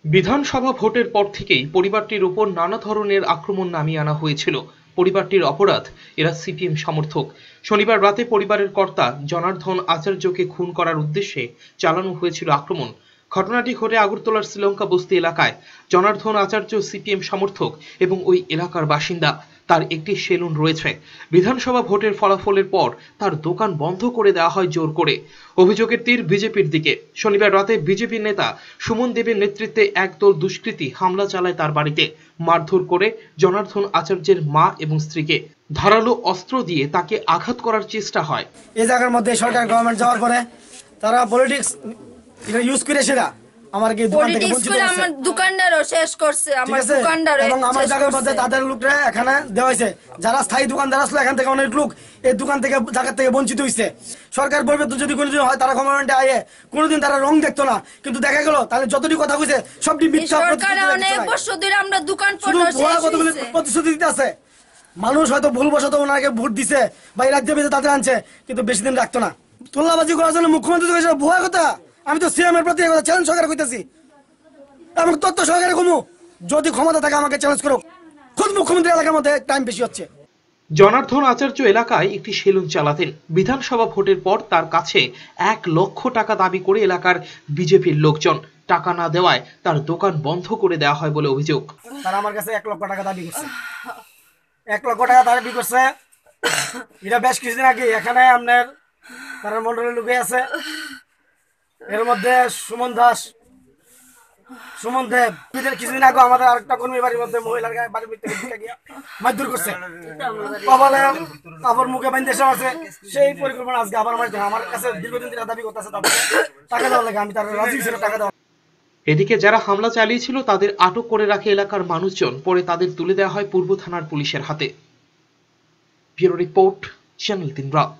বিধানসভা ভোটের পর থেকেই পরিবারটির উপর নানা ধরনের আক্রমণ নামিয়ে আনা হয়েছিল। পরিবারটির অপরাধ, এরা সিপিএম সমর্থক। শনিবার রাতে পরিবারের কর্তা জনার্দন আচার্যকে খুন করার উদ্দেশ্যে চালানো হয়েছিল আক্রমণ। ঘটনাটি ঘটে আগরতলার শ্রীলঙ্কা বস্তি এলাকায়। জনার্দন আচার্য সিপিএম সমর্থক এবং ওই এলাকার বাসিন্দা। তার একটি সেলুন রয়েছে। বিধানসভা ভোটের ফলাফলের পর তার দোকান বন্ধ করে দেওয়া হয় জোর করে। অভিযোগের তীর বিজেপির দিকে। শনিবার রাতে বিজেপি নেতা সুমন দেবের নেতৃত্বে একদল দুষ্কৃতী হামলা চালায় তার বাড়িতে। মারধর করে জনার্দন আচার্যের মা এবং স্ত্রীকে। ধারালো অস্ত্র দিয়ে তাকে আঘাত করার চেষ্টা হয়। এই জায়গার মধ্যে সরকার গভর্নমেন্ট যাওয়ার পরে তারা পলিটিক্স ইউজ করে সেটা আমার কি দোকান থেকে বঞ্চিত করছে, আমার দোকানদারও শেষ করছে, আমার দোকানদারও এবং আমার জায়গার মধ্যে তাদের লোকরা এখানে দেওয়া হয়েছে, যারা স্থায়ী দোকানদার আসলে এখান থেকে অনেক লোক এই দোকান থেকে জায়গা থেকে বঞ্চিত হয়েছে। সরকার বলবে তো যদি কোনোদিন হয় তারা গভর্নমেন্টে আয়ে কোনোদিন তারা রং দেখতো না, কিন্তু দেখা গেল তাহলে যতটি কথা কইছে সবটি মিথ্যা। সরকার অনেক বছর ধরে আমরা দোকান পণ্য প্রতিশ্রুতি দিতে আছে। মানুষ হয়তো ভুলবশত ওনাকে ভোট দিছে বা এই রাজ্যের ভিতরে তাদের আনছে, কিন্তু বেশি দিন রাখতো না। তোল্লাবাজি করার জন্য মুখ্যমন্ত্রী ভুয়া কথা। আমি তো সিএম এর প্রতি চ্যালেঞ্জ সরকার কইতেছি এবং তথ্য সরকারে কমু, যদি ক্ষমতা থাকে আমাকে চ্যালেঞ্জ করো। খুদ মুখ্যমন্ত্রী এলাকার মধ্যে টাইম বেশি হচ্ছে। জনার্দন আচার্য এলাকায় একটি সেলুন চালাতেন। বিধানসভা ভোটের পর তার কাছে 1 লক্ষ টাকা দাবি করে এলাকার বিজেপির লোকজন। টাকা না দেওয়ায় তার দোকান বন্ধ করে দেওয়া হয় বলে অভিযোগ। তারা আমার কাছে 1 লক্ষ টাকা দাবি করছে। 1 লক্ষ টাকা দাবি করছে। এটা বেশ কিছুদিন আগে এখানে আপনার তারা মন্ডলের লোকে আছে। এর মধ্যে সুমন দাস, সুমন দেব, কিছুদিন আগে আমাদের আরেকটা কর্মী বাড়ির মধ্যে মহিলার বাড়ির ভিতরে ঢুকে গিয়ে মারধর করছে। কপালে কাপড় মুখে বাঁধতে আছে। সেই পরিকল্পনা আজকে আবার আমার কাছে দীর্ঘদিন ধরে দাবি করতেছে টাকা দেওয়ার লাগে। আমি তার রাজি ছিল টাকা দেওয়া। এদিকে যারা হামলা চালিয়েছিল তাদের আটক করে রাখে এলাকার মানুষজন। পরে তাদের তুলে দেওয়া হয় পূর্ব থানার পুলিশের হাতে। ব্যুরো রিপোর্ট, চ্যানেল 3 রাত।